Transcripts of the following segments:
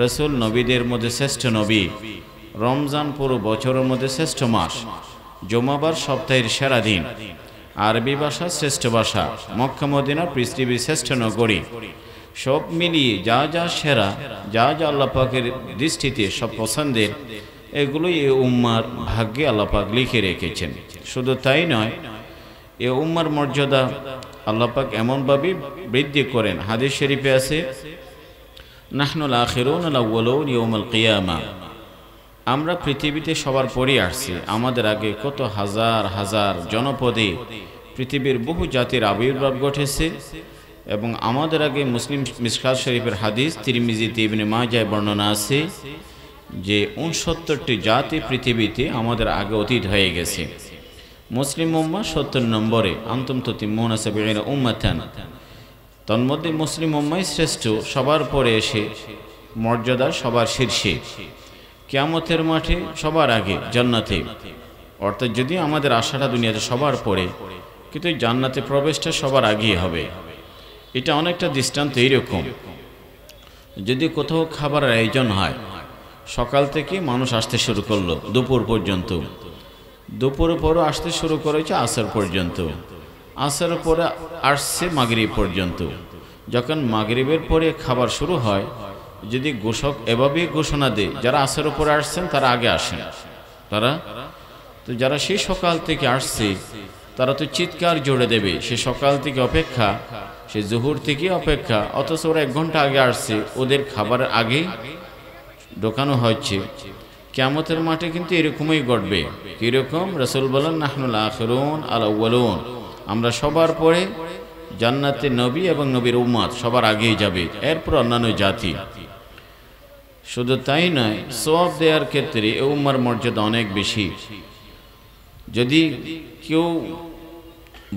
রসুল নবীদের মধ্যে শ্রেষ্ঠ নবী, রমজান পুরো বছরের মধ্যে শ্রেষ্ঠ মাস, জুমাবার সপ্তাহের সেরা দিন, আরবি ভাষা শ্রেষ্ঠ ভাষা, মক্কা মদিনা পৃথিবীর শ্রেষ্ঠ নগরী, সব মিলিয়ে যা যা সেরা, যা যা আল্লাহ পাকের দৃষ্টিতে সব পছন্দের, এগুলোই এ উম্মার ভাগ্যে আল্লাহ পাক লিখে রেখেছেন। শুধু তাই নয়, এ উম্মার মর্যাদা আল্লাহ পাক এমনভাবে বৃদ্ধি করেন, হাদিস শরীফে আছে, নাহনুল আখিরুন আল আউয়ালুন ইয়াউমাল কিয়ামা, আমরা পৃথিবীতে সবার পরে আসছি। আমাদের আগে কত হাজার হাজার জনপদে পৃথিবীর বহু জাতির আবির্ভাব ঘটেছে, এবং আমাদের আগে মুসলিম মিশকাত শরীফের হাদিস, তিরমিজিতে ইবনে মাজায় বর্ণনা আছে যে 69টি জাতি পৃথিবীতে আমাদের আগে অতীত হয়ে গেছে। মুসলিম উম্মাহ 70 নম্বরে, আনতুম তুতিম্মুনা সাবিঈনা উম্মাতান, তন্মধ্যে মুসলিম উম্মাই শ্রেষ্ঠ, সবার পরে এসে মর্যাদা সবার শীর্ষে, কিয়ামতের মাঠে সবার আগে জান্নাতে। অর্থাৎ যদি আমাদের আশাটা দুনিয়াতে সবার পরে, কিন্তু জান্নাতে প্রবেশটা সবার আগেই হবে। এটা অনেকটা দৃষ্টান্ত এইরকম, যদি কোথাও খাবারের আয়োজন হয়, সকাল থেকে মানুষ আসতে শুরু করলো দুপুর পর্যন্ত, দুপুরের পরও আসতে শুরু করেছে আসর পর্যন্ত, আসর পরে আসছে মাগরিব পর্যন্ত। যখন মাগরিবের পরে খাবার শুরু হয়, যদি ঘোষক এভাবেই ঘোষণা দেয় যারা আসর পরে আসছেন তারা আগে আসেন, তারা তো যারা সেই সকাল থেকে আসছে তারা তো চিৎকার জোড়ে দেবে, সে সকাল থেকে অপেক্ষা, সে জোহর থেকে অপেক্ষা, অথচ ওরা 1 ঘন্টা আগে আসছে, ওদের খাবারের আগে ঢোকানো হচ্ছে। কিয়ামতের মাঠে কিন্তু এরকমই ঘটবে। কীরকম? রাসূল বলেন, নাহনুল আখিরুন আল আউয়ালুন, আমরা সবার পরে, জান্নাতে নবী এবং নবীর উম্মত সবার আগেই যাবে, এরপর অন্যান্য জাতি। শুধু তাই নয়, সওয়াব দেওয়ার ক্ষেত্রে এই উম্মার মর্যাদা অনেক বেশি। যদি কেউ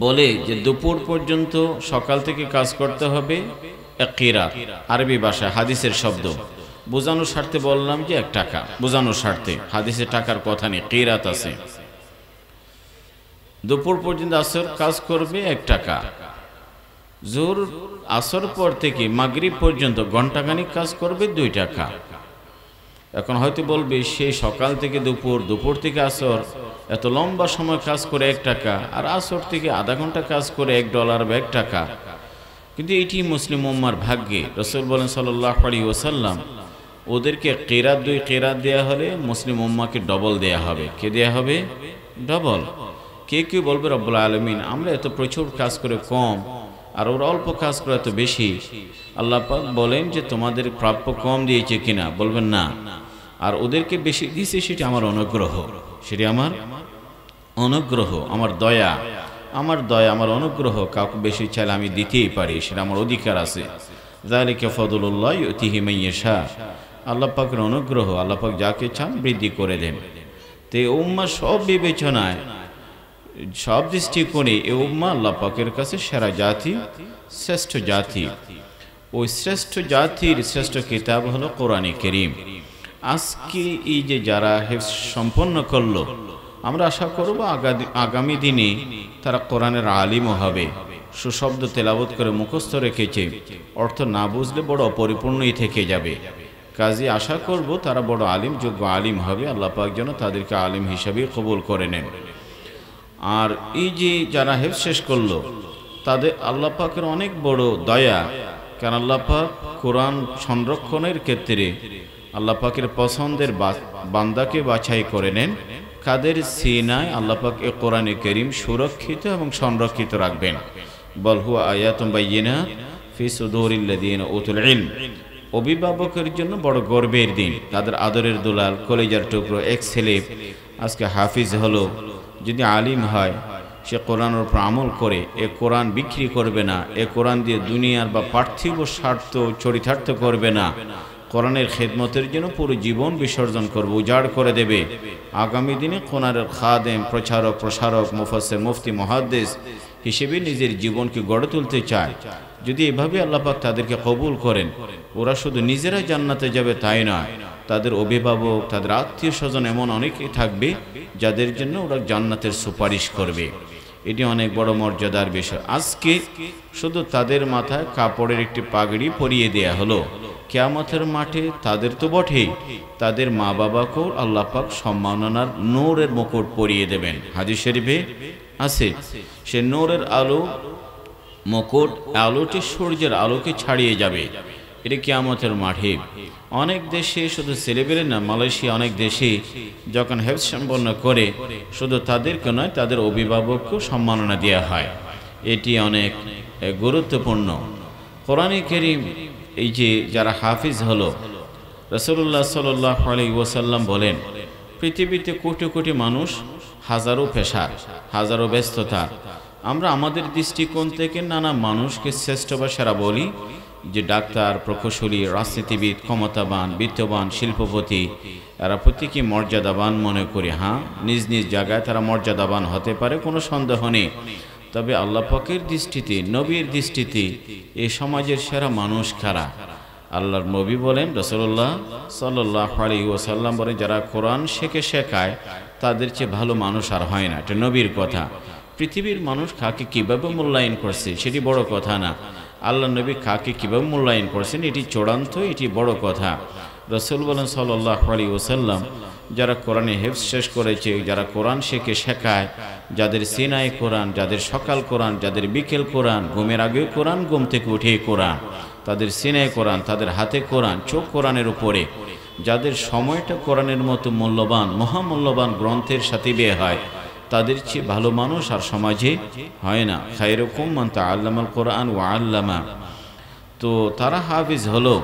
বলে যে দুপুর পর্যন্ত সকাল থেকে কাজ করতে হবে, কিরাত আরবি ভাষায় হাদিসের শব্দ, বোঝানোর স্বার্থে বললাম যে 1 টাকা, বোঝানোর স্বার্থে, হাদিসে টাকার কথা নেই, কিরাত আছে। দুপুর পর্যন্ত আসর কাজ করবে 1 টাকা, জোহর আসর পর থেকে মাগরিব পর্যন্ত ঘণ্টাখানিক কাজ করবে 2 টাকা। এখন হয়তো বলবে সেই সকাল থেকে দুপুর, দুপুর থেকে আসর, এত লম্বা সময় কাজ করে 1 টাকা, আর আসর থেকে আধা ঘন্টা কাজ করে $1 বা 1 টাকা। কিন্তু এটি মুসলিম উম্মার ভাগ্যে। রাসূল বলেন সাল্লাল্লাহু আলাইহি ওয়াসাল্লাম, ওদেরকে কিরাত 2 কিরাত দেয়া হলে মুসলিম উম্মাকে ডবল দেয়া হবে। কে দেয়া হবে? ডবল। কেউ বলবে রব্বুল আলামিন, আমরা এত প্রচুর কাজ করে কম, আর ওরা অল্প কাজ করে এত বেশি। আল্লাহ পাক বলেন যে তোমাদের প্রাপ্য কম দিয়েছে কিনা? বলবেন না। আর ওদেরকে বেশি দিয়েছে, সেটা আমার অনুগ্রহ, সেটা আমার অনুগ্রহ, আমার দয়া, আমার অনুগ্রহ। কাউকে বেশি চাইলে আমি দিতেই পারি, সেটা আমার অধিকার আছে। যালিকা ফাদলুল্লাহ ইউতিহি মান ইয়াশা, আল্লাহ পাকের অনুগ্রহ, আল্লাহ পাক যাকে চান বৃদ্ধি করে দেন। তো এই উম্মাহ সব বিবেচনায়, সব দৃষ্টিকোণে এই উম্মাহ আল্লাহ পাকের কাছে সেরা জাতি, শ্রেষ্ঠ জাতি। ওই শ্রেষ্ঠ জাতির শ্রেষ্ঠ কিতাব হলো কোরআনে কারীম। আজকে এই যে যারা হিফজ সম্পন্ন করলো, আমরা আশা করব আগামী দিনে তারা কোরআনের আলিমও হবে। সুশব্দ তেলাওয়াত করে মুখস্থ রেখেছে, অর্থ না বুঝলে বড় অপরিপূর্ণই থেকে যাবে। কাজে আশা করব তারা বড় আলিম, যোগ্য আলিম হবে। আল্লাহ পাক যেন তাদেরকে আলিম হিসাবে কবুল করে নেন। আর এই যে যারা হিফজ শেষ করলো, তাদের আল্লাহ পাকের অনেক বড় দয়া, কারণ আল্লাহ পাক কোরআন সংরক্ষণের ক্ষেত্রে আল্লাহ পাকের পছন্দের বান্দাকে বাছাই করে নেন। কাদের সিনায় আল্লাহ পাক এ কোরআনে কারীম সুরক্ষিত এবং সংরক্ষিত রাখবেন। বল হুয়া আয়াতুম বাইয়িনাত ফি সুদুরিল্লাযিনা উতুল ইলম। অভিভাবকের জন্য বড় গর্বের দিন, তাদের আদরের দুলাল, কলেজার টুকরো এক ছেলে আজকে হাফিজ হলো। যদি আলিম হয়, সে কোরআনের উপর আমল করে, এ কোরআন বিক্রি করবে না, এ কোরআন দিয়ে দুনিয়ার বা পার্থিব স্বার্থ চরিতার্থ করবে না, কোরআনের খেদমতের জন্য পুরো জীবন বিসর্জন করবে, উজাড় করে দেবে। আগামী দিনে কোরআনের খাদেম, প্রচারক, প্রসারক, মুফাসসির, মুফতি, মুহাদ্দিস হিসেবে নিজের জীবনকে গড়ে তুলতে চায়। যদি এভাবে আল্লাহ পাক তাদেরকে কবুল করেন, ওরা শুধু নিজেরা জান্নাতে যাবে তাই নয়, তাদের অভিভাবক, তাদের আত্মীয় স্বজন এমন অনেকেই থাকবে যাদের জন্য ওরা জান্নাতের সুপারিশ করবে। এটি অনেক বড় মর্যাদার বিষয়। আজকে শুধু তাদের মাথায় কাপড়ের একটি পাগড়ি পরিয়ে দেয়া হলো, কিয়ামতের মাঠে তাদের তো বটেই, তাদের মা বাবাকেও আল্লাহ পাক সম্মাননার নূরের মুকুট পরিয়ে দেবেন। হাদিস শরীফে আছে, সে নূরের আলো মুকুট, আলোটি সূর্যের আলোকে ছাড়িয়ে যাবে। এটা কিয়ামতের মাঠে। অনেক দেশে শুধু ছেলেবেলে না, মালয়েশিয়া অনেক দেশে যখন হেফজ সম্পন্ন করে শুধু তাদেরকে নয়, তাদের অভিভাবককেও সম্মাননা দেওয়া হয়। এটি অনেক গুরুত্বপূর্ণ। কোরআনে কারীম এই যে যারা হাফিজ হলো, রাসূলুল্লাহ সাল্লাল্লাহু আলাইহি ওয়াসাল্লাম বলেন, পৃথিবীতে কোটি কোটি মানুষ, হাজারো পেশা, হাজারো ব্যস্ততা, আমরা আমাদের দৃষ্টিকোণ থেকে নানা মানুষকে শ্রেষ্ঠ বা সেরা বলি, যে ডাক্তার, প্রকৌশলী, রাজনীতিবিদ, ক্ষমতাবান, বিত্তবান, শিল্পপতি, এরা প্রত্যেকই মর্যাদাবান মনে করি। হ্যাঁ, নিজ নিজ জায়গায় তারা মর্যাদাবান হতে পারে, কোনো সন্দেহ নেই। তবে আল্লাহ পাকের দৃষ্টিতে, নবীর দৃষ্টিতে এই সমাজের সেরা মানুষ কারা? আল্লাহর নবী বলেন, রাসূলুল্লাহ সাল্লাল্লাহু আলাইহি ওয়াসাল্লাম বলেন, যারা কোরআন শেখায় তাদের চেয়ে ভালো মানুষ আর হয় না। এটা নবীর কথা। পৃথিবীর মানুষ কাকে কীভাবে মূল্যায়ন করছে সেটি বড় কথা না, আল্লাহ নবী কাকে কীভাবে মূল্যায়ন করছেন এটি চূড়ান্ত, এটি বড় কথা। রাসূল বলেন সাল্লাল্লাহু আলাইহি ওয়াসাল্লাম, যারা কোরআনে হেফজ শেষ করেছে, যারা কোরআন শেখায়, যাদের সিনায় কোরআন, যাদের সকাল কোরআন, যাদের বিকেল কোরআন, ঘুমের আগেও কোরআন, ঘুম থেকে উঠে কোরআন, তাদের সিনায় কোরআন, তাদের হাতে কোরআন, চোখ কোরআনের উপরে, যাদের সময়টা কোরআনের মতো মূল্যবান, মহামূল্যবান গ্রন্থের সাথে বিয়ে হয়, তাদের চেয়ে ভালো মানুষ আর সমাজে হয় না। খায়রুকুম মান তাআল্লামাল কোরআন ওয়া আল্লামা। তো তারা হাফিজ হলো,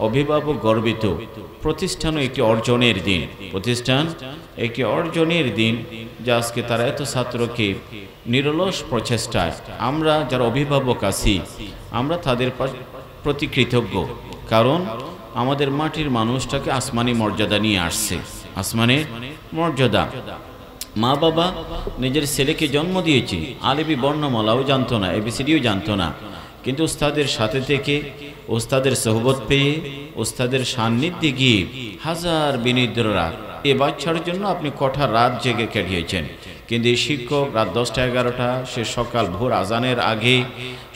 অভিভাবক গর্বিত। প্রতিষ্ঠানও একটি অর্জনের দিন, প্রতিষ্ঠান একটি অর্জনের দিন, যা আজকে তারা এত ছাত্রকে নিরলস প্রচেষ্টায়, আমরা যারা অভিভাবক আছি আমরা তাদের প্রতি কৃতজ্ঞ, কারণ আমাদের মাটির মানুষটাকে আসমানি মর্যাদা নিয়ে আসছে, আসমানের মর্যাদা। মা বাবা নিজের ছেলেকে জন্ম দিয়েছে, আরবি বর্ণমালাও জানতো না, এবিসিডিও জানতো না, কিন্তু উস্তাদের সাথে থেকে, উস্তাদের সোহবত পেয়ে, উস্তাদের সান্নিধ্যে গিয়ে হাজার বিনিদ্র রাত, এ বাচ্চার জন্য আপনি কটা রাত জেগে কাটিয়েছেন। কিন্তু এই শিক্ষক রাত 10টা 11টা, সে সকাল ভোর আজানের আগে,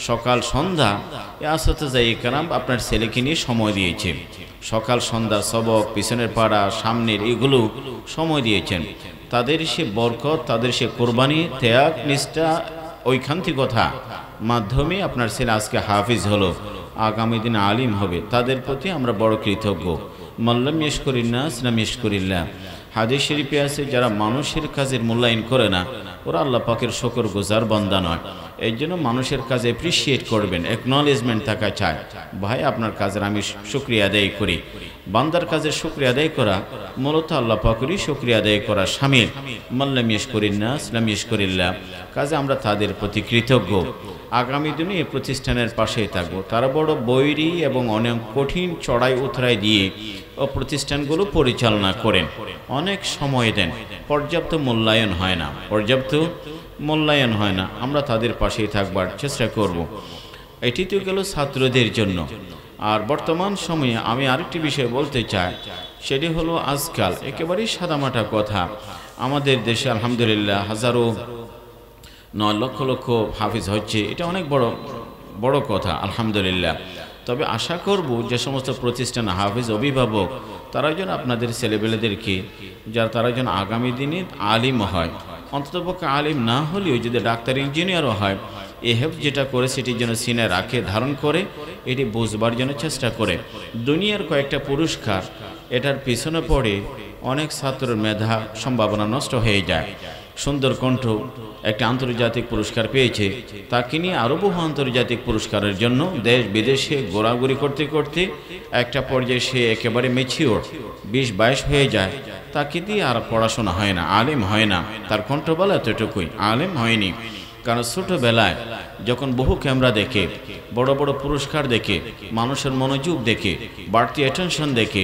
সকাল সন্ধ্যা এ আসাতে কেরাম আপনার ছেলেকে নিয়ে সময় দিয়েছে। সকাল সন্ধ্যা সবক, পিছনের পাড়া, সামনের, এগুলো সময় দিয়েছেন। তাদের সে বরকত, তাদের সে কোরবানি, ত্যাগ, নিষ্ঠা, ঐকান্তিকতা মাধ্যমে আপনার ছেলে আজকে হাফিজ হলো, আগামী দিনে আলিম হবে। তাদের প্রতি আমরা বড় কৃতজ্ঞ। মাল্লাম ইয়াশকুরিন নাস লাম ইয়াশকুরিল্লাহ। হাদিস শরীফে আছে, যারা মানুষের কাজের মূল্যায়ন করে না, ওরা আল্লাহ পাকের শুকরগুজার বান্দা নয়। এই জন্য মানুষের কাজে অ্যাপ্রিসিয়েট করবেন, অ্যাকনলেজমেন্ট থাকা চায়, ভাই আপনার কাজের আমি শুকরিয়া আদায় করি। বান্দার কাজের শুকরিয়া আদায় করা মূলত আল্লাহ পাকেরই শুকরিয়া আদায় করা শামিল। মাল্লাম ইয়াশকুরিন নাস লাম ইয়াশকুরিল্লাহ। কাজে আমরা তাদের প্রতি কৃতজ্ঞ। আগামী দিনে এই প্রতিষ্ঠানের পাশেই থাকবো। তারা বড় বৈরী এবং অনেক কঠিন চড়াই উতরাই দিয়ে ও প্রতিষ্ঠানগুলো পরিচালনা করেন, অনেক সময় দেন, পর্যাপ্ত মূল্যায়ন হয় না, পর্যাপ্ত মূল্যায়ন হয় না। আমরা তাদের পাশেই থাকবার চেষ্টা করব। এটি তো গেল ছাত্রদের জন্য। আর বর্তমান সময়ে আমি আরেকটি বিষয় বলতে চাই, সেটি হলো আজকাল একেবারেই সাদামাটা কথা, আমাদের দেশে আলহামদুলিল্লাহ হাজারো 9 লক্ষ লক্ষ হাফিজ হচ্ছে, এটা অনেক বড় কথা আলহামদুলিল্লাহ। তবে আশা করব যে সমস্ত প্রতিষ্ঠান হাফিজ অভিভাবক, তারা যেন আপনাদের ছেলেবেলেদেরকে, যারা তারা যেন আগামী দিনে আলিম হয়, অন্ততপক্ষে আলিম না হলেও যদি ডাক্তার ইঞ্জিনিয়ারও হয়, এ হেফজ যেটা করে সেটি যেন সিনে রাখে, ধারণ করে, এটি বুঝবার জন্য চেষ্টা করে। দুনিয়ার কয়েকটা পুরস্কার এটার পিছনে পড়ে অনেক ছাত্রের মেধা সম্ভাবনা নষ্ট হয়ে যায়। সুন্দর কণ্ঠ একটা আন্তর্জাতিক পুরস্কার পেয়েছে, তাকে নিয়ে আরও বহু আন্তর্জাতিক পুরস্কারের জন্য দেশ বিদেশে ঘোরাঘুরি করতে করতে একটা পর্যায়ে সে একেবারে ম্যাচিওর 20-22 হয়ে যায়, তাকে দিয়ে আর পড়াশোনা হয় না, আলেম হয় না। তার কণ্ঠবলা এতটুকুই, আলেম হয়নি। কারণ ছোটোবেলায় যখন বহু ক্যামেরা দেখে, বড় বড় পুরস্কার দেখে, মানুষের মনোযোগ দেখে, বাড়তি অ্যাটেনশন দেখে,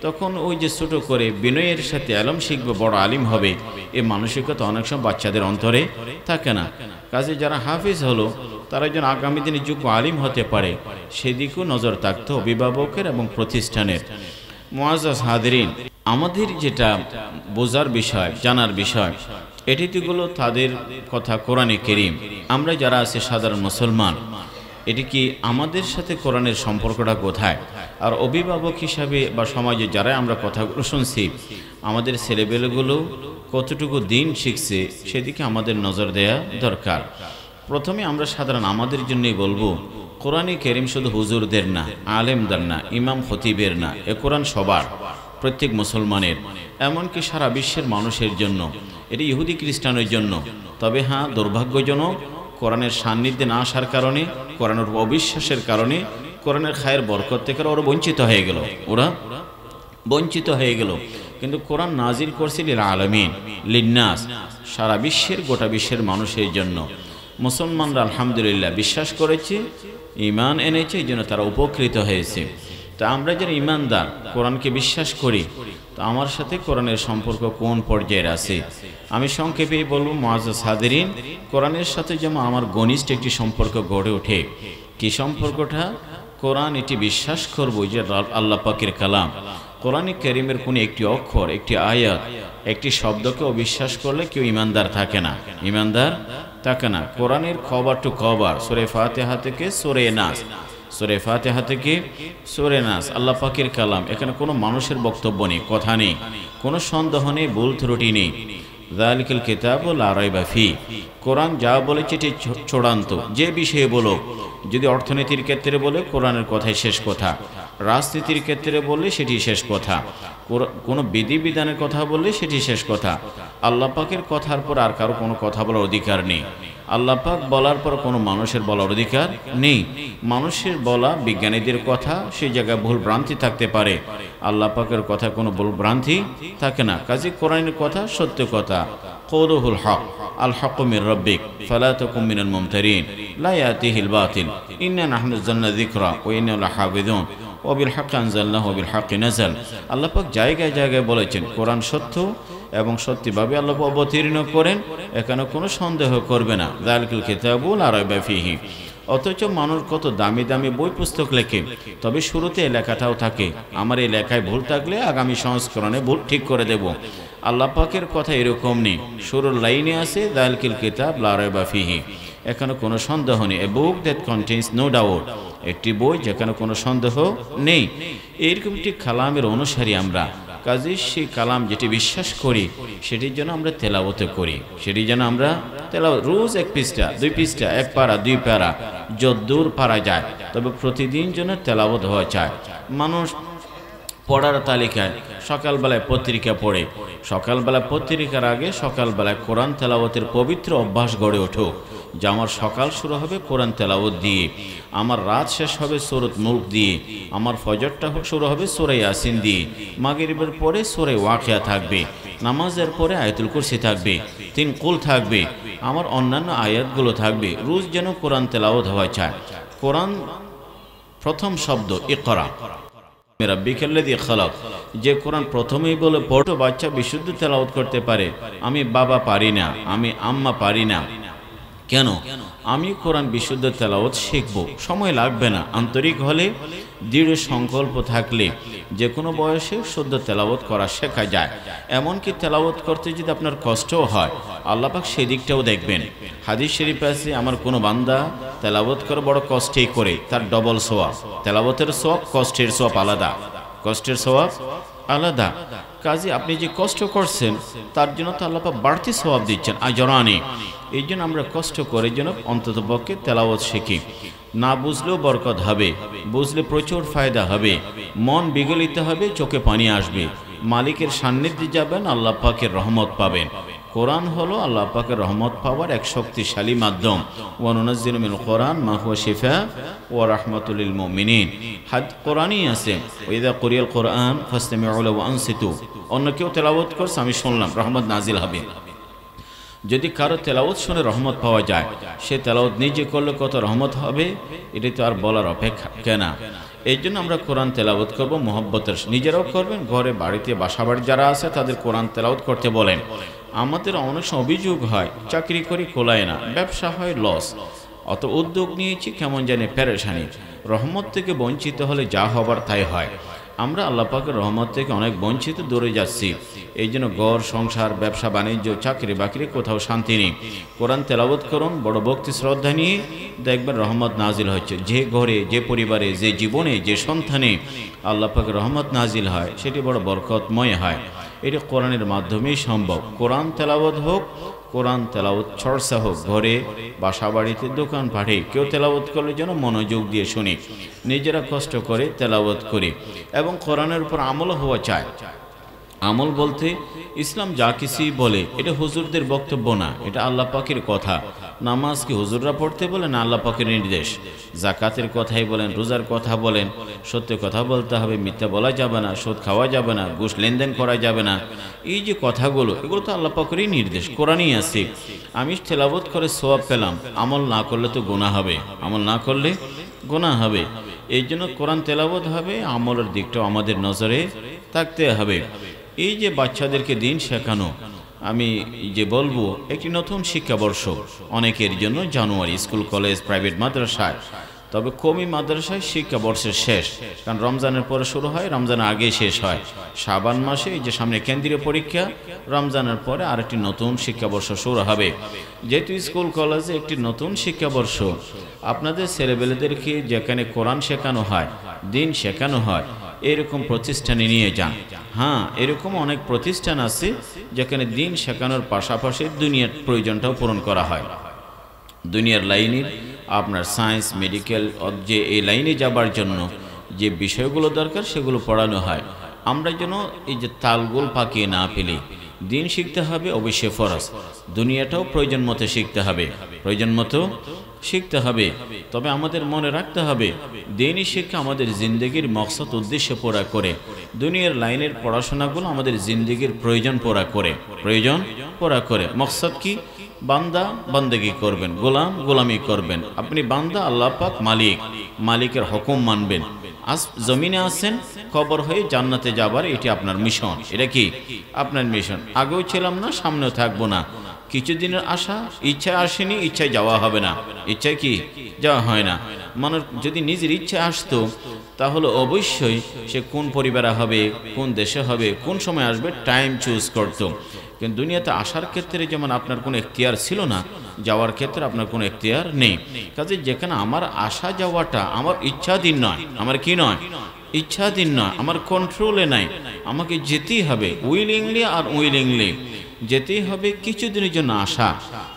তখন ওই যে ছোটো করে বিনয়ের সাথে আলম শিখবে, বড় আলিম হবে, এই মানসিকতা অনেক সময় বাচ্চাদের অন্তরে থাকে না। কাজে যারা হাফিজ হলো, তারা যেন আগামী দিনে যোগ্য আলিম হতে পারে, সেদিকেও নজর থাকতো অভিভাবকের এবং প্রতিষ্ঠানের। মুআজ্জাজ হাদিরিন, আমাদের যেটা বোঝার বিষয়, জানার বিষয়, এটিগুলো তাদের কথা কোরআনে কারীম। আমরা যারা আছে সাধারণ মুসলমান, এটি কি আমাদের সাথে কোরআনের সম্পর্কটা কোথায়? আর অভিভাবক হিসাবে বা সমাজে যারা আমরা কথাগুলো শুনছি, আমাদের ছেলেবেলেগুলো কতটুকু দিন শিখছে সেদিকে আমাদের নজর দেওয়া দরকার। প্রথমে আমরা সাধারণ আমাদের জন্যই বলবো, কোরআনে কারীম শুধু হুজুরদের না, আলেমদের না, ইমাম খতিবের না, এ কোরআন সবার, প্রত্যেক মুসলমানের, এমনকি সারা বিশ্বের মানুষের জন্য। এটি ইহুদি খ্রিস্টানের জন্য। তবে হ্যাঁ, দুর্ভাগ্যজনক, কোরআনের সান্নিধ্যে না আসার কারণে, কোরআনের অবিশ্বাসের কারণে, কোরআনের খায়ের বরকত থেকে ওরা বঞ্চিত হয়ে গেল, বঞ্চিত হয়ে গেল। কিন্তু কোরআন নাজিল করছে লিল আলামিন, লিন্নাস, সারা বিশ্বের, গোটা বিশ্বের মানুষের জন্য। মুসলমানরা আলহামদুলিল্লাহ বিশ্বাস করেছে, ঈমান এনেছে, এই জন্য তারা উপকৃত হয়েছে। তা আমরা যারা ঈমানদার, কোরআনকে বিশ্বাস করি, তো আমার সাথে কোরআনের সম্পর্ক কোন পর্যায়ের আছে? আমি সংক্ষেপেই বলবো, মুআজ্জাজ হাজিরিন, কোরআনের সাথে যেমন আমার ঘনিষ্ঠ একটি সম্পর্ক গড়ে ওঠে। কি সম্পর্কটা? কোরআন এটি বিশ্বাস করব যে আল্লাহ পাকের কালাম। কোরআনে কারীমের কোনো একটি অক্ষর, একটি আয়াত, একটি শব্দকে অবিশ্বাস করলে কেউ ঈমানদার থাকে না, ঈমানদার থাকে না। কোরআনের খবর টু খবর, সূরা ফাতিহা থেকে সূরা নাস, সূরা ফাতিহা থেকে সূরা নাস আল্লাহ পাকের কালাম। এখানে কোনো মানুষের বক্তব্য নেই, কথা নেই, কোনো সন্দেহ নেই, ভুল ত্রুটি নেই। যালিকাল কিতাবু লা রাইবা ফি, কোরআন যা বলেছে এটি চূড়ান্ত। যে বিষয়ে বলো, যদি অর্থনীতির ক্ষেত্রে বলে কোরআনের কথাই শেষ কথা, রাজনীতির ক্ষেত্রে বললে সেটি শেষ কথা, কোনো বিধিবিধানের কথা বললে সেটি শেষ কথা। আল্লাহ পাকের কথার পর আর কারো কোনো কথা বলার অধিকার নেই। আল্লাহ পাক বলার পর কোনো মানুষের বলার অধিকার নেই। মানুষের বলা, বিজ্ঞানীদের কথা, সেই জায়গায় ভুল ভ্রান্তি থাকতে পারে, আল্লাহ পাকের কথা কোনো ভুল ভ্রান্তি থাকে না। কাজে কোরআনের কথা সত্য কথা। কওলুহুল হক, আল হাক্কু মির রাব্বিক ফালা তাকুম মিনাল মুমতারিন লা ইয়াতিহিল বাতিল ইন্না নাহনু নাযালনা যিকরা ওয়া ইন্না লাহাফিজুন ওয়া বিল হাক্কি আনজালনাহু ওয়া বিল হাক্কি নাযাল। আল্লাহ পাক জায়গায় জায়গায় বলেছেন কোরআন সত্য এবং সত্যিভাবে আল্লাহ অবতীর্ণ করেন, এখানে কোনো সন্দেহ করবে না। যালিকাল কিতাবু লা রাইবা ফিহি। অথচ মানুষ কত দামি দামি বই পুস্তক লেখে, তবে শুরুতে এই লেখাটাও থাকে, আমার এই লেখায় ভুল থাকলে আগামী সংস্করণে ভুল ঠিক করে দেব। আল্লাহ পাকের কথা এরকম নেই, শুরুর লাইনে আছে যালিকাল কিতাব লা রাইবা ফিহি, এখানে কোনো সন্দেহ নেই। A book that contains no doubt, একটি বই যেখানে কোনো সন্দেহ নেই। এইরকম একটি কালামের অনুসারী আমরা। কাজে সেই কালাম যেটি বিশ্বাস করি সেটির জন্য আমরা তেলাওয়াত করি, সেটি যেন আমরা তেলাওয়াত রোজ 1 পৃষ্ঠা 2 পৃষ্ঠা 1 পারা 2 পারা যদ্দূর পারা যায়, তবে প্রতিদিন যেন তেলাওয়াত হওয়া চায়। মানুষ পড়ার তালিকায় সকালবেলায় পত্রিকা পড়ে, সকালবেলায় পত্রিকার আগে সকালবেলায় কোরআন তেলাওয়াতের পবিত্র অভ্যাস গড়ে ওঠো, যে আমার সকাল শুরু হবে কোরআন তেলাওয়াত দিয়ে, আমার রাত শেষ হবে সূরাত মুলক দিয়ে, আমার ফজরটা শুরু হবে সূরা ইয়াসিন দিয়ে, মাগরিবের পরে সূরা ওয়াকিয়া থাকবে, নামাজের পরে আয়াতুল কুরসি থাকবে, 3 কুল থাকবে, আমার অন্যান্য আয়াতগুলো থাকবে। রোজ যেন কোরআন তেলাওয়াত হওয়া চায়। কোরআন প্রথম শব্দ ইকরা রাব্বিকাল্লাযী খালাক, যে কোরআন প্রথমেই বলে পড়ো, বাচ্চা বিশুদ্ধ তেলাওয়াত করতে পারে। আমি বাবা পারি না, আমি আম্মা পারি না, কেন? আমি কোরআন বিশুদ্ধ তেলাওয়াত শিখব, সময় লাগবে না। আন্তরিক হলে, দৃঢ় সংকল্প থাকলে যে কোনো বয়সে শুদ্ধ তেলাওয়াত করা শেখা যায়। এমনকি তেলাওয়াত করতে যদি আপনার কষ্টও হয়, আল্লাহ পাক সেদিকটাও দেখবেন। হাদিস শরীফ আছে, আমার কোনো বান্দা তেলাওয়াত করে বড় কষ্টেই করে, তার ডবল সওয়াব। তেলাওয়াতের সওয়াব, কষ্টের সওয়াব আলাদা, কষ্টের সওয়াব আলাদা। কাজে আপনি যে কষ্ট করছেন তার জন্য তো আল্লাহ পাক বাড়তি সওয়াব দিচ্ছেন, আজরানি। এই জন্য আমরা কষ্ট করে যেন অন্তত পক্ষে তেলাওয়াত শিখি। না বুঝলেও বরকত হবে, বুঝলে প্রচুর ফায়দা হবে, মন বিগলিত হবে, চোখে পানি আসবে, মালিকের সান্নিধ্যে যাবেন, আল্লাহ পাকের রহমত পাবেন। কোরআন হলো আল্লাহ পাকের রহমত পাওয়ার এক শক্তিশালী মাধ্যম। ওয়া নুনাজ্জিলু মিনাল কোরআন মা হুয়া শিফা ওয়া রাহমাতুল লিল মুমিনিন। কোরআনই আছে, ওয়া ইযা কুরিয়াল কোরআন ফাসতামিউ লাহু ওয়া আনসিতু। অন্য কেউ তেলাওয়াত করছে, আমি শুনলাম, রহমত নাজিল হবে। যদি কারো তেলাওয়াত শুনে রহমত পাওয়া যায়, সে তেলাওয়াত নিজে করলে কত রহমত হবে, এটি তো আর বলার অপেক্ষা কেনা। এই জন্য আমরা কোরআন তেলাওয়াত করব মহব্বতের, নিজেরাও করবেন, ঘরে বাড়িতে বাসাবাড়ি যারা আছে তাদের কোরআন তেলাওয়াত করতে বলেন। আমাদের অনেক সময় অভিযোগ হয় চাকরি করি কোলায় না, ব্যবসা হয় লস, অত উদ্যোগ নিয়েছি কেমন জানি পেরেশানি। রহমত থেকে বঞ্চিত হলে যা হবার তাই হয়। আমরা আল্লাহ পাকের রহমত থেকে অনেক বঞ্চিত দূরে যাচ্ছি। এই জন্য ঘর সংসার ব্যবসা বাণিজ্য চাকরি বাকরি কোথাও শান্তি নেই। কোরআন তেলাওয়াত করুন বড় ভক্তি শ্রদ্ধা নিয়ে, দেখবেন রহমত নাজিল হচ্ছে। যে ঘরে, যে পরিবারে, যে জীবনে, যে সন্তানে আল্লাহ পাকের রহমত নাজিল হয় সেটি বড় বরকতময় হয়। এটি কোরআনের মাধ্যমেই সম্ভব। কোরআন তেলাওয়াত হোক, কোরআন তেলাওয়াত চর্চা হোক, ঘরে, বাসা বাড়িতে, দোকান পাঠে কেউ তেলাওয়াত করলে যেন মনোযোগ দিয়ে শুনি, নিজেরা কষ্ট করে তেলাওয়াত করি এবং কোরআনের উপর আমল হওয়া চায়। আমল বলতে ইসলাম যা কিছুই বলে এটা হুজুরদের বক্তব্য না, এটা আল্লাহ পাকের কথা। নামাজ কি হুজুররা পড়তে বলেন না আল্লাহ পাকের নির্দেশ? জাকাতের কথাই বলেন, রোজার কথা বলেন, সত্য কথা বলতে হবে, মিথ্যা বলা যাবে না, সুদ খাওয়া যাবে না, ঘুষ লেনদেন করা যাবে না। এই যে কথাগুলো, এগুলো তো আল্লাহ পাকেরই নির্দেশ, কোরআনই আছে। আমি তেলাওয়াত করে সওয়াব পেলাম, আমল না করলে তো গুনাহ হবে, আমল না করলে গুনাহ হবে। এই জন্য কোরআন তেলাওয়াত হবে, আমলের দিকটাও আমাদের নজরে থাকতে হবে। এই যে বাচ্চাদেরকে দিন শেখানো, আমি যে বলবো একটি নতুন শিক্ষাবর্ষ অনেকের জন্য জানুয়ারি, স্কুল কলেজ প্রাইভেট মাদ্রাসায়, তবে কওমি মাদ্রাসায় শিক্ষাবর্ষের শেষ, কারণ রমজানের পরে শুরু হয়, রমজানের আগে শেষ হয়। শাবান মাসে এই যে সামনে কেন্দ্রীয় পরীক্ষা, রমজানের পরে আরেকটি নতুন শিক্ষাবর্ষ শুরু হবে। যেহেতু স্কুল কলেজে একটি নতুন শিক্ষাবর্ষ, আপনাদের ছেলেবেলেদেরকে যেখানে কোরআন শেখানো হয়, দিন শেখানো হয়, এরকম প্রতিষ্ঠানে নিয়ে যান। হ্যাঁ, এরকম অনেক প্রতিষ্ঠান আছে যেখানে দিন শেখানোর পাশাপাশি দুনিয়ার প্রয়োজনটাও পূরণ করা হয়। দুনিয়ার লাইনের আপনার সায়েন্স, মেডিকেল, যে এই লাইনে যাবার জন্য যে বিষয়গুলো দরকার সেগুলো পড়ানো হয়। আমরা যেন এই যে তালগোল পাকিয়ে না ফেলি। দিন শিখতে হবে অবশ্যই ফরজ, দুনিয়াটাও প্রয়োজন মতো শিখতে হবে, প্রয়োজন মতো শিখতে হবে। তবে আমাদের মনে রাখতে হবে দিনই শিক্ষা আমাদের জিন্দগির মকসদ উদ্দেশ্য পুরা করে, দুনিয়ার লাইনের পড়াশোনাগুলো আমাদের জিন্দগির প্রয়োজন পুরা করে, প্রয়োজন পুরা করে। মকসদ কি? বান্দা বান্দেগি করবেন, গোলাম গোলামি করবেন। আপনি বান্দা, আল্লাহ পাক মালিক, মালিকের হুকুম মানবেন। আজ জমিনে আছেন, কবর হয়ে জান্নাতে যাবার এটি আপনার মিশন। এটা কি আপনার মিশন? আগেও ছিলাম না, সামনেও থাকবো না। কিছুদিনের আশা, ইচ্ছায় আসেনি, ইচ্ছায় যাওয়া হবে না। ইচ্ছায় কি যাওয়া হয় না। মানুষ যদি নিজের ইচ্ছা আসতো তাহলে অবশ্যই সে কোন পরিবারে হবে, কোন দেশে হবে, কোন সময় আসবে, টাইম চুজ করত। কিন্তু দুনিয়াতে আসার ক্ষেত্রে যেমন আপনার কোনো এখতিয়ার ছিল না, যাওয়ার ক্ষেত্রে আপনার কোনো এখতিয়ার নেই। কাজে যেখানে আমার আসা যাওয়াটা আমার ইচ্ছাধীন নয়, আমার কি নয়, ইচ্ছাধীন নয়, আমার কন্ট্রোলে নাই, আমাকে যেতেই হবে, উইলিংলি আর উইলিংলি যেতেই হবে। কিছুদিনের জন্য আসা,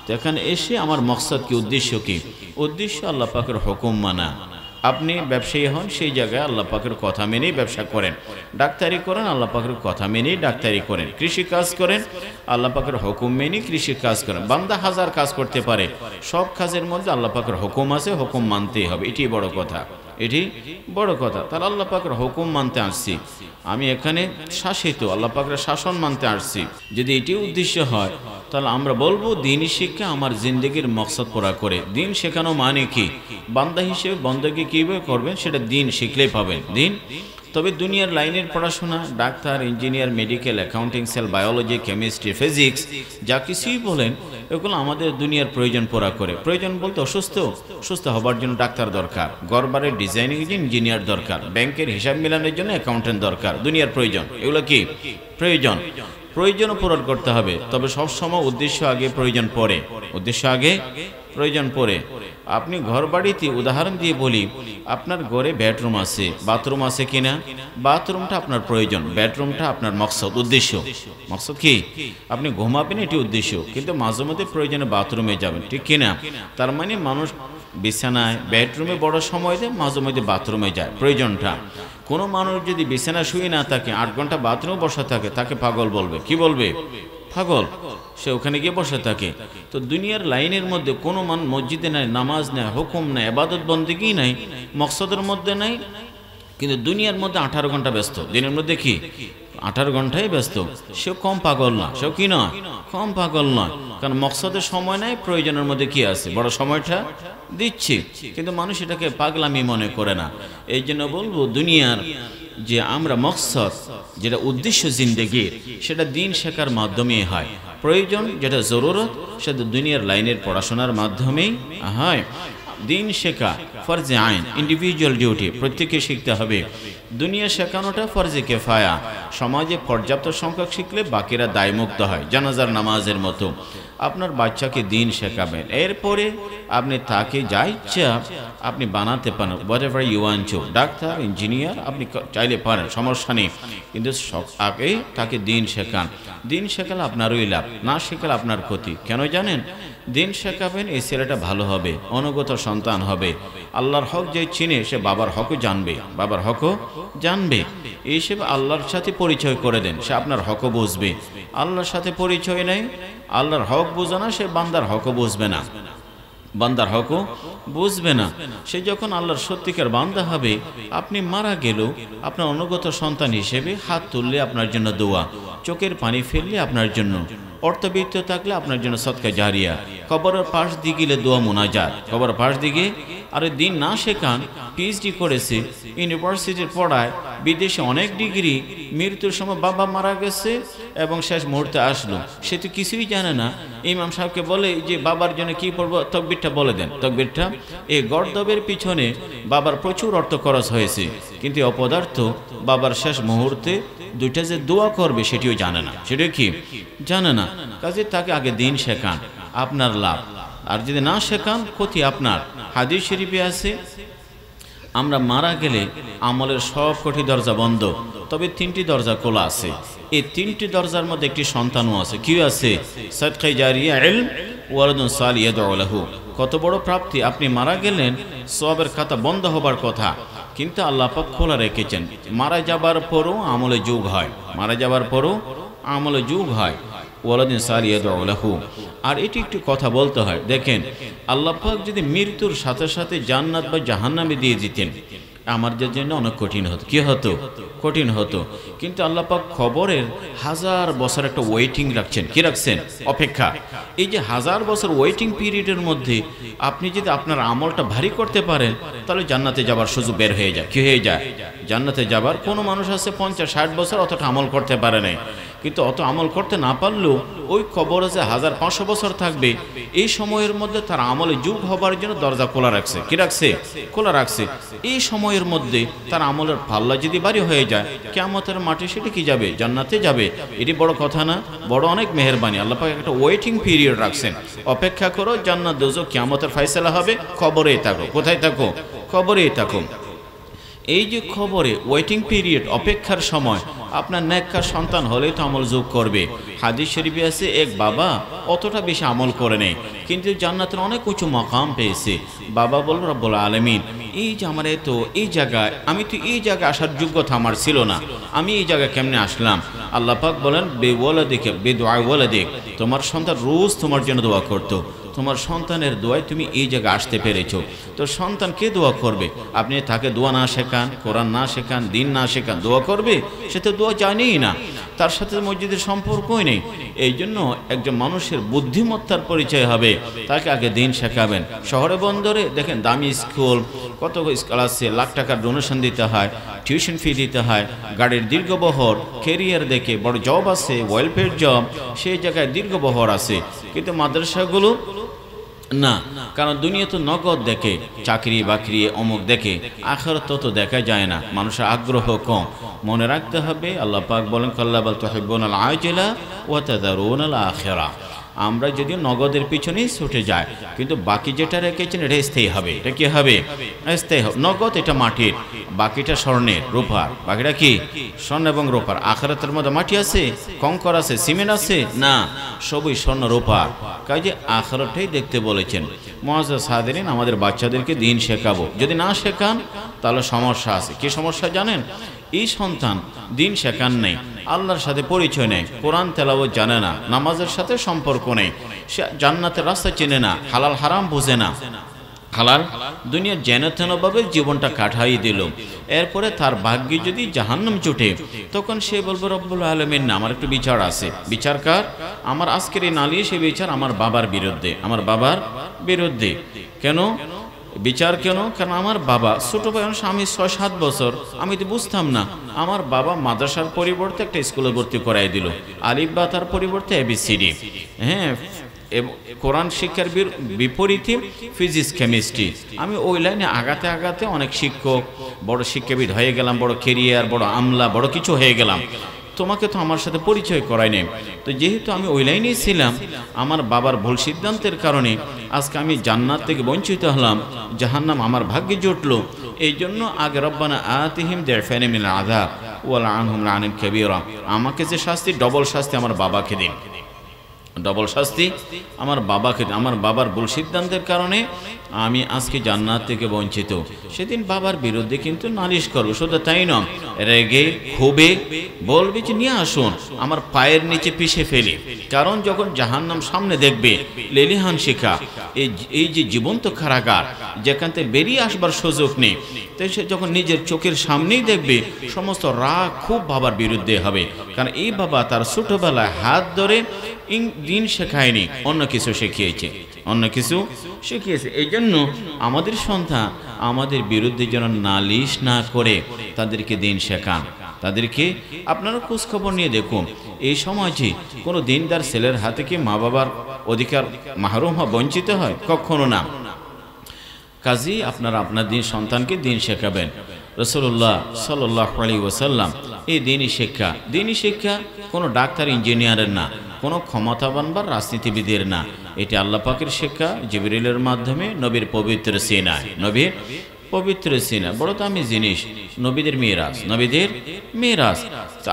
তো এখানে এসে আমার মকসদ কি, উদ্দেশ্য কি? উদ্দেশ্য আল্লাহ পাকের হুকুম মানা। আপনি ব্যবসায়ী হন, সেই জায়গায় আল্লাহ পাকের কথা মেনেই ব্যবসা করেন। ডাক্তারি করেন, আল্লাহ পাকের কথা মেনেই ডাক্তারি করেন। কৃষি কাজ করেন, আল্লাহ পাকের হুকুম মেনেই কৃষি কাজ করেন। বান্দা হাজার কাজ করতে পারে, সব কাজের মধ্যে আল্লাহ পাকের হুকুম আছে, হুকুম মানতেই হবে। এটি বড় কথা, এটি বড় কথা। তাহলে আল্লাহ পাকের হুকুম মানতে আসছি, আমি এখানে শাসিত, আল্লাহ পাকের শাসন মানতে আসছি। যদি এটি উদ্দেশ্য হয় তাহলে আমরা বলবো দিনই শিক্ষা আমার জিন্দগির মকসদ পুরা করে। দিন শেখানো মানে কি? বান্দা হিসেবে বন্দেগী কীভাবে করবেন সেটা দিন শিখলেই পাবেন, দিন। তবে দুনিয়ার লাইনের পড়াশোনা, doctor, engineer, medical, accounting, sale, biology, chemistry, physics, যা কিছুই বলেন, এগুলো আমাদের দুনিয়ার প্রয়োজন পুরা করে। প্রয়োজন বলতে সুস্থ হবার জন্য ডাক্তার দরকার, ঘরবাড়ির ডিজাইনিং ইঞ্জিনিয়ার দরকার, ব্যাংকের হিসাব মিলানোর জন্য অ্যাকাউন্টেন্ট দরকার, দুনিয়ার প্রয়োজন। এগুলো কি প্রয়োজন? প্রয়োজনও পূরণ করতে হবে। তবে সবসময় উদ্দেশ্য আগে, প্রয়োজন পরে, উদ্দেশ্য আগে, প্রয়োজন পরে। আপনি ঘর বাড়িতে উদাহরণ দিয়ে বলি, আপনার ঘরে বেডরুম আছে, বাথরুম আছে কিনা? বাথরুমটা আপনার প্রয়োজন, বেডরুমটা আপনার মকসদ, উদ্দেশ্য। মকসদ কি? আপনি ঘুমাবেন, এটি উদ্দেশ্য, কিন্তু মাঝে মধ্যে প্রয়োজনে বাথরুমে যাবেন, ঠিক কিনা? তার মানে মানুষ বিছানায়, বেডরুমে বড় সময় দেয়, মাঝে মধ্যে বাথরুমে যায়, প্রয়োজনটা। কোনো মানুষ যদি বিছানা শুয়ে না থাকে, 8 ঘন্টা বাথরুমে বসা থাকে, তাকে পাগল বলবে। কি বলবে? পাগল। সে ওখানে গিয়ে বসে থাকে। তো দুনিয়ার লাইনের মধ্যে কোনো মসজিদে নাই, নামাজ নাই, হুকুম নাই, ইবাদত বন্দেগী নাই, মকসদের মধ্যে নাই, কিন্তু দুনিয়ার মধ্যে 18 ঘন্টা ব্যস্ত। দিনের মধ্যে কি 18 ঘন্টায় ব্যস্ত। সেও কম পাগল না, সেও কি নয়, কম পাগল নয়। কারণ মকসদের সময় নাই, প্রয়োজনের মধ্যে কি আছে, বড় সময়টা দিচ্ছি। কিন্তু মানুষ এটাকে পাগলামি মনে করে না। এই জন্য বলবো দুনিয়ার যে আমরা মকসদ, যেটা উদ্দেশ্য জিন্দেগির, সেটা দিন শেখার মাধ্যমেই হয়। প্রয়োজন যেটা জরুরত, সেটা দুনিয়ার লাইনের পড়াশোনার মাধ্যমেই হয়। দিন শেখা ফরজে আইন, ইন্ডিভিজুয়াল ডিউটি, প্রত্যেকে শিখতে হবে। দুনিয়া শেখানোটা ফরজে কেফায়া, সমাজে পর্যাপ্ত সংখ্যক শিখলে বাকিরা দায়মুক্ত হয়, জানাজার নামাজের মতো। আপনার বাচ্চাকে দিন শেখাবেন, এরপরে আপনি তাকে যা ইচ্ছা আপনি বানাতে পারেন, whatever you want to, doctor, engineer আপনি চাইলে পারেন, সমস্যা নেই, কিন্তু আগে তাকে দিন শেখান। দিন শেখালে আপনারই লাভ, না শেখালে আপনার ক্ষতি। কেন জানেন? দিন শেখাবেন, এই ছেলেটা ভালো হবে, অনুগত সন্তান হবে, আল্লাহর হক যে চিনে সে বাবার হকও জানবে, বাবার হকও জানবে। এই হিসেবে আল্লাহর সাথে পরিচয় করে দেন, সে আপনার হকও বুঝবে। আল্লাহর সাথে পরিচয় নেই, আল্লাহর হক বোঝে না, সে বান্দার হকও বুঝবে না, বান্দার হকও বুঝবে না। সে যখন আল্লাহর সত্যিকার বান্দা হবে, আপনি মারা গেলেও আপনার অনুগত সন্তান হিসেবে হাত তুললে আপনার জন্য দোয়া, চোখের পানি ফেললে আপনার জন্য, অর্থবিত্ত থাকলে আপনার জন্য সদকা জারিয়া, কবরের পাশ দিয়ে গেলে দোয়া মুনাজাত, কবরের পাশ দিকে। আর দিন না শেখান, পিএইচডি করেছে, ইউনিভার্সিটির পড়ায়, বিদেশে অনেক ডিগ্রি, মৃত্যুর সময় বাবা মারা গেছে এবং শেষ মুহূর্তে আসলো, সে তো কিছুই জানে না। ইমাম সাহেবকে বলে যে বাবার জন্য কি পড়বো, তকবিরটা বলে দেন, তকবিরটা। এই গর্দবের পিছনে বাবার প্রচুর অর্থ খরচ হয়েছে, কিন্তু অপদার্থ বাবার শেষ মুহূর্তে দুইটা যে দোয়া করবে সেটিও জানে না, সেটা কি জানে না। কাজে তাকে আগে দিন শেখান, আপনার লাভ। আর যদি না শেখান, ক্ষতি আপনার। হাদিস শরীফে আছে, আমরা মারা গেলে আমলের সব কটি দরজা বন্ধ, তবে 3টি দরজা খোলা আছে। এই 3টি দরজার মধ্যে একটি সন্তানও আছে। কি আছে? সাদকা জারিয়া, ইলম, ওয়ালাদুন সালিহ ইয়াদউ লাহু। কত বড় প্রাপ্তি! আপনি মারা গেলেন, সওয়াবের খাতা বন্ধ হবার কথা, কিন্তু আল্লাহ পাক খোলা রেখেছেন। মারা যাবার পরও আমলে যোগ হয়, মারা যাবার পরও আমলে যোগ হয়, ওয়ালাদিন সালিহ ইয়াদউ লাহু। আর এটি একটু কথা বলতে হয়, দেখেন আল্লাহ পাক যদি মৃত্যুর সাথে সাথে জান্নাত বা জাহান্নামে দিয়ে দিতেন, আমাদের জন্য অনেক কঠিন হতো। কি হতো? কঠিন হতো। কিন্তু আল্লাহ পাক খবরের 1000 বছর একটা ওয়েটিং রাখছেন। কি রাখছেন? অপেক্ষা। এই যে 1000 বছর ওয়েটিং পিরিয়ডের মধ্যে আপনি যদি আপনার আমলটা ভারী করতে পারেন, তাহলে জান্নাতে যাবার সুযোগ বের হয়ে যায়। কি হয়ে যায়? জান্নাতে যাবার। কোনো মানুষ আছে 50-60 বছর অতটা আমল করতে পারে নাই, কিন্তু অত আমল করতে না পারলেও ওই কবরে যে 1500 বছর থাকবে, এই সময়ের মধ্যে তার আমলে যুগ হবার জন্য দরজা খোলা রাখছে। কি রাখছে? খোলা রাখছে। এই সময়ের মধ্যে তার আমলের পাল্লা যদি ভারী হয়ে যায়, কিয়ামতের মাঠে সেটা কি যাবে? জান্নাতে যাবে। এটি বড় কথা না? বড় অনেক মেহেরবানি। আল্লাহ পাক একটা ওয়েটিং পিরিয়ড রাখছেন, অপেক্ষা করো, জান্নাত দোজখ কিয়ামতের ফয়সালা হবে, খবরেই থাকো। কোথায় থাকো? খবরেই থাকো। এই যে খবরে ওয়েটিং পিরিয়ড, অপেক্ষার সময়, আপনার নেককার সন্তান হলেই তো আমল যোগ করবে। হাদিস শরীফে আছে, এক বাবা অতটা বেশি আমল করে নেই, কিন্তু জান্নাতের অনেক উঁচু মাকাম পেয়েছে। বাবা বলল, রব্বুল আলামিন, এই যে আমার তো এই জায়গায়, আমি তো এই জায়গায় আসার যোগ্যতা আমার ছিল না, আমি এই জায়গায় কেমনে আসলাম? আল্লাহ পাক বলেন, বেওয়ালাদিকা বেদুআ ওয়ালাদিক, তোমার সন্তান রোজ তোমার জন্য দোয়া করতো, তোমার সন্তানের দোয়ায় তুমি এই জায়গায় আসতে পেরেছো। তো সন্তান কে দোয়া করবে? আপনি তাকে দোয়া না শেখান, কোরআন না শেখান, দিন না শেখান, দোয়া করবে? সে তো দোয়া জানেই না, তার সাথে মসজিদের সম্পর্কই নেই। এই জন্য একজন মানুষের বুদ্ধিমত্তার পরিচয় হবে, তাকে আগে দিন শেখাবেন। শহরে বন্দরে দেখেন দামি স্কুল, কত স্কুল আছে, লাখ টাকার ডোনেশন দিতে হয়, টিউশন ফি দিতে হয়, গাড়ির দীর্ঘবহর, কেরিয়ার দেখে বড় জব আছে, ওয়েলফেয়ার জব, সেই জায়গায় দীর্ঘবহর আছে। কিন্তু মাদ্রাসাগুলো না, কারণ দুনিয়া তো নগদ দেখে, চাকরি বাকরি অমুক দেখে, আখিরাত তো দেখা যায় না, মানুষের আগ্রহ কম। মনে রাখতে হবে, আল্লাহ পাক বলেন, কাল্লা বাল তুহিব্বুনাল আজিলা ওয়া তাযারুনাল আখিরা। আমরা যদি নগদের পিছনেই ছুটে যাই, কিন্তু বাকি যেটা রেখেছেন এটা স্থায়ী হবে। এটা কি হবে? স্থায়ী হবে। নগদ এটা মাটির, বাকিটা স্বর্ণের, রূপার। বাকিটা কি? স্বর্ণ এবং রূপার। আখিরাতের মধ্যে মাটি আছে, কঙ্কর আছে, সিমেন্ট আছে? না, সবই স্বর্ণ রূপার। কাজে আখিরাতটাই দেখতে বলেছেন। মুআজ্জাজ হাজিরিন, আমাদের বাচ্চাদেরকে দিন শেখাবো। যদি না শেখান তাহলে সমস্যা আছে। কি সমস্যা জানেন? এই সন্তান দিন শেখান নেই, আল্লাহর সাথে পরিচয় নেই, কোরআন তেলাওয়াত জানে না, নামাজের সাথে সম্পর্ক নেই, সে জান্নাতের রাস্তা চেনে না, হালাল হারাম বোঝে না, হালাল দুনিয়ার যেনতেনভাবে জীবনটা কাটাই দিল। এরপরে তার ভাগ্যে যদি জাহান্নাম জুটে, তখন সে বলবে, রব্বুল আলামিন না, আমার একটু বিচার আছে। বিচার কার? আমার আজকের এই নালিশ, এই বিচার আমার বাবার বিরুদ্ধে, আমার বাবার বিরুদ্ধে। কেন বিচার? কেন? কারণ আমার বাবা ছোট ভাই, আমি 6-7 বছর, আমি তো বুঝতাম না। আমার বাবা মাদ্রাসার পরিবর্তে একটা স্কুলে ভর্তি করাই দিল, আলিফ বা তার পরিবর্তে ABCD। হ্যাঁ, এবং কোরআন শিক্ষার বিপরীতে ফিজিক্স কেমিস্ট্রি। আমি ওই লাইনে আগাতে আগাতে অনেক শিক্ষক, বড় শিক্ষাবিদ হয়ে গেলাম, বড় কেরিয়ার, বড় আমলা, বড় কিছু হয়ে গেলাম। তোমাকে তো আমার সাথে পরিচয় করাই নেই। তো যেহেতু আমি ওই লাইনেই ছিলাম, আমার বাবার ভুল সিদ্ধান্তের কারণে আজকে আমি জান্নাত থেকে বঞ্চিত হলাম, জাহান্নাম আমার ভাগ্যে জুটলো। এই জন্য আগে রব্বানা আতিহিম দি'ফাইন মিনাল আযাব ওয়া লা'আনহুম লা'নান কাবীরা, আমাকে যে শাস্তি, ডবল শাস্তি আমার বাবাকে দিন, ডবল শাস্তি আমার বাবাকে। আমার বাবার ভুল সিদ্ধান্তের কারণে আমি আজকে জান্নাত থেকে বঞ্চিত। সেদিন বাবার বিরুদ্ধে কিন্তু নালিশ করবো, শুধু তাই নয়, রেগে ক্ষোভে বলবে যে নিয়ে আসুন, আমার পায়ের নিচে পিষে ফেলি। কারণ যখন জাহান্নাম সামনে দেখবে, লেলিহান শিখা, এই যে জীবন্ত কারাগার, যেখান থেকে বেরিয়ে আসবার সুযোগ নেই, তাই সে যখন নিজের চোখের সামনেই দেখবে, সমস্ত রাগ খুব বাবার বিরুদ্ধে হবে। কারণ এই বাবা তার ছোটবেলায় হাত ধরে দিন শেখায়নি, অন্য কিছু শিখিয়েছে, অন্য কিছু শিখিয়েছে। এই জন্য আমাদের সন্তান আমাদের বিরুদ্ধে যেন নালিশ না করে তাদেরকে দিন শেখান। তাদেরকে আপনারা খোঁজখবর নিয়ে দেখুন, এই সমাজে কোনো দিনদার ছেলের হাতে কি মা বাবার অধিকার মাহরুম হওয়া, বঞ্চিত হয়? কখনো না। কাজেই আপনারা আপনার সন্তানকে দিন শেখাবেন। রাসূলুল্লাহ সাল্লাল্লাহু আলাইহি ওয়াসাল্লাম এই দিনই শিক্ষা কোনো ডাক্তার ইঞ্জিনিয়ারের না, কোনো ক্ষমতাবান বা রাজনীতিবিদের না, এটি আল্লাহ পাকের শিক্ষা জিবরিলের মাধ্যমে নবীর পবিত্র সিনায়, নবীর পবিত্র সিনা, বড় দামি জিনিস, নবীদের মেরাজ।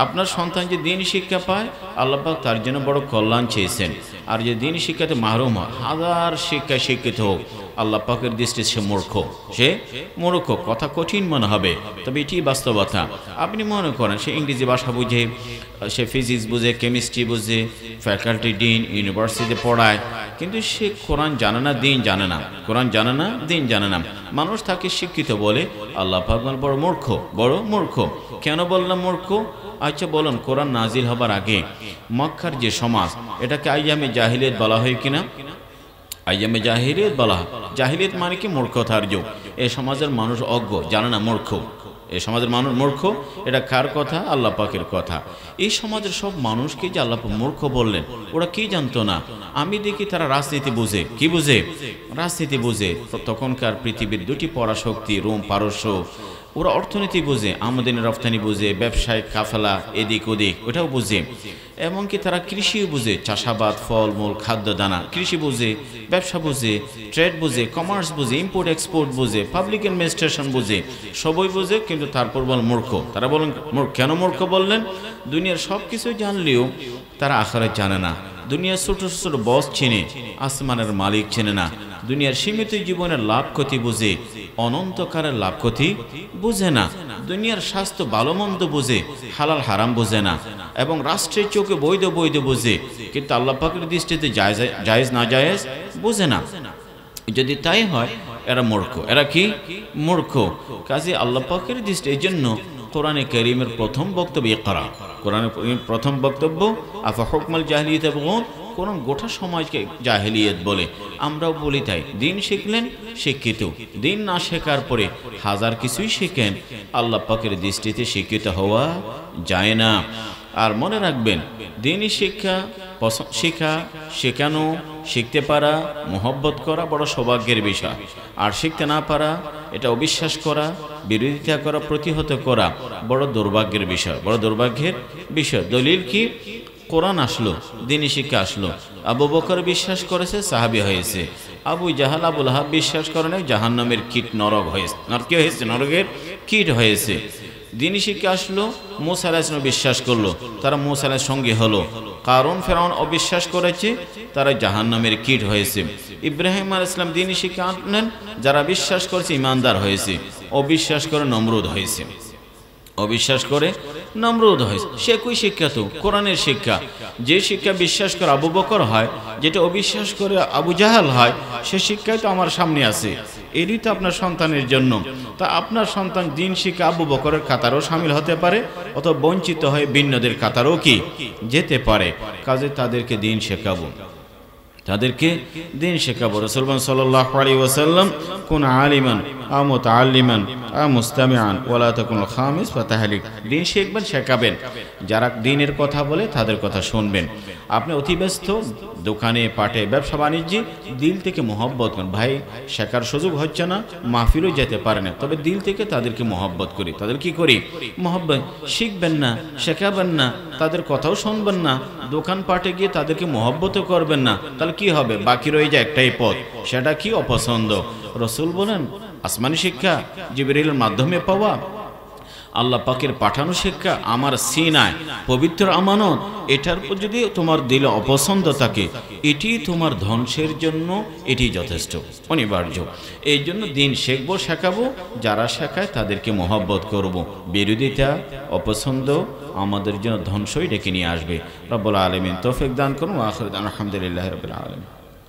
আপনার সন্তান যে দিন শিক্ষা পায়, আল্লাহ পাক তার জন্য বড় কল্যাণ চেয়েছেন। আর যে দিন শিক্ষাতে মাহরুম হয়, হাজার শিক্ষায় শিক্ষিত হোক, আল্লাহ পাকের দৃষ্টিতে সে মূর্খ। কথা কঠিন মনে হবে, তবে এটি বাস্তবতা। আপনি মনে করেন সে ইংরেজি ভাষা বুঝে, সে ফিজিক্স বুঝে, কেমিস্ট্রি বুঝে, ফ্যাকাল্টি ডিন, ইউনিভার্সিটিতে পড়ায়, কিন্তু সে কোরআন জানে না, দিন জানে না, কোরআন জানে না, দিন জানে না। মানুষ তাকে শিক্ষিত বলে, আল্লাহ পাক বড় মূর্খ। কেন বললাম মূর্খ? আচ্ছা বলুন, কোরআন নাজিল হবার আগে মক্কার যে সমাজ, এটাকে আইয়ামে জাহিলিয়াত বলা হয় কিনা? আইয়ামে জাহিলিয়াত বলা হয়। জাহিলিয়াত মানে কি? মূর্খতার যুগ। এই সমাজের মানুষ অজ্ঞ, জানে না, মূর্খ। এই সমাজের মানুষ মূর্খ। এটা কার কথা? আল্লাহ পাকের কথা। এই সমাজের সব মানুষকে যে আল্লাহ মূর্খ বললেন, ওরা কি জানতো না? আমি দেখি তারা রাজনীতি বুঝে। কি বুঝে? রাজনীতি বুঝে। তখনকার পৃথিবীর দুটি পরাশক্তি, রোম পারস্য, ওরা অর্থনীতি বুঝে, আমদানি রফতানি বুঝে, ব্যবসায় কাফেলা এদিক ওদিক ওটাও বুঝে। এমনকি তারা কৃষিও বুঝে, চাষাবাদ, ফলমূল, খাদ্য দানা, কৃষি বুঝে, ব্যবসা বুঝে, ট্রেড বুঝে, কমার্স বুঝে, ইম্পোর্ট এক্সপোর্ট বুঝে, পাবলিক অ্যাডমিনিস্ট্রেশন বুঝে, সবই বুঝে। কিন্তু তারপর মূর্খ। তারা বলেন কেন মূর্খ বললেন? দুনিয়ার সব কিছু জানলেও তারা আখিরাত জানে না। দুনিয়ার ছোট ছোট বস চেনে, আসমানের মালিক চেনে না। দুনিয়ার সীমিত জীবনের লাভ ক্ষতি বুঝে, অনন্তকালের লাভ ক্ষতি বুঝে না। দুনিয়ার স্বাস্থ্য ভালো মন্দ বুঝে, হালাল হারাম বুঝে না। এবং রাষ্ট্রের চোখে বৈধ বুঝে, কিন্তু আল্লাহ পাকের দৃষ্টিতে জায়েজ না জায়েজ বুঝে না। যদি তাই হয়, এরা মূর্খ। এরা কি? মূর্খ। কাজে আল্লাহ পাকের দৃষ্টি। এই জন্য কোরআনে কারীমের প্রথম বক্তব্য ইকরা। কোরআনের প্রথম বক্তব্য আফা হুকমাল জাহিলিয়াত ইয়াবগুন। কোরআন গোটা সমাজকে জাহিলিয়াত বলে, আমরাও বলি তাই। দিন শিখলেন, শিক্ষিত। দিন না শেখার পরে হাজার কিছুই শিখেন, আল্লাহ পাকের দৃষ্টিতে শিক্ষিত হওয়া যায় না। আর মনে রাখবেন, দিনই শিক্ষা, শেখানো, শিখতে পারা, মোহব্বত করা বড় সৌভাগ্যের বিষয়। আর শিখতে না পারা, এটা অবিশ্বাস করা, বিরোধিতা করা, প্রতিহত করা বড় দুর্ভাগ্যের বিষয়। দলিল কি? কোরআন আসলো, দিনী শিক্ষা আসলো। আবু বকর বিশ্বাস করেছে, সাহাবী হয়েছে। আবু জাহাল, আবু লাহাব বিশ্বাস করে নাই, জাহান্নামের কীট নরকের কীট হয়েছে। দিনী শিক্ষা আসলো, মূসা আলাইহিস সালাম বিশ্বাস করলো, তারা মূসা আলাইহিস সঙ্গে হলো। কারণ ফেরাউন অবিশ্বাস করেছে, তারা জাহান্নামের কীট হয়েছে। ইব্রাহিম আলাইহিস সালাম দিনী শিক্ষা আনলেন, যারা বিশ্বাস করেছে ইমানদার হয়েছে। অবিশ্বাস করে নমরুদ হয়েছে। সে কই শিক্ষা? তো কোরআনের শিক্ষা। যে শিক্ষা বিশ্বাস করে আবু বকর হয়, যেটা অবিশ্বাস করে আবু জাহাল হয়, সে শিক্ষাই তো আমার সামনে আছে। এরই তো আপনার সন্তানের জন্য। তা আপনার সন্তান দিন শিক্ষা আবু বকরের কাতারও শামিল হতে পারে, অথবা বঞ্চিত হয়ে ভিন্নদের কাতারও কি যেতে পারে। কাজে তাদেরকে দিন শেখাবো। রাসূল সাল্লাল্লাহু আলাইহি ওয়াসাল্লাম কুন আলিমান আও মুতাআল্লিমান মুস্তামিআন ওয়ালা তাকুনুল খামিস ফাতাহলিক। দিন শিখবেন, শেখাবেন, যারা দিনের কথা বলে তাদের কথা শুনবেন। আপনি অতি ব্যস্ত, দোকানে পাটে ব্যবসা বাণিজ্যে, দিল থেকে মহব্বত করেন। ভাই শেখার সুযোগ হচ্ছে না, মাহফিলও যেতে পারে না, তবে দিল থেকে তাদেরকে মহব্বত করি। তাদের কি করি? মহব্বত। শিখবেন না, শেখাবেন না, তাদের কথাও শুনবেন না, দোকান পাটে গিয়ে তাদেরকে মহব্বতও করবেন না, তাহলে কি হবে? বাকি রয়ে যায় একটাই পথ, সেটা কি? অপছন্দ। রসুল বলেন আসমানি শিক্ষা জিবরিলের মাধ্যমে পাওয়া, আল্লাহ পাকের পাঠানো শিক্ষা আমার সিনায় পবিত্র আমানত, এটার উপর যদি তোমার দিলে অপছন্দ থাকে, এটি তোমার ধ্বংসের জন্য এটি যথেষ্ট, অনিবার্য। এই জন্য দিন শিখবো, শেখাবো, যারা শেখায় তাদেরকে মহব্বত করব। বিরোধিতা, অপছন্দ আমাদের জন্য ধ্বংসই ডেকে নিয়ে আসবে। রব্বুল আলামিন তৌফিক দান করুন। আখির দাওয়ানা আলহামদুলিল্লাহি রাব্বিল আলামিন।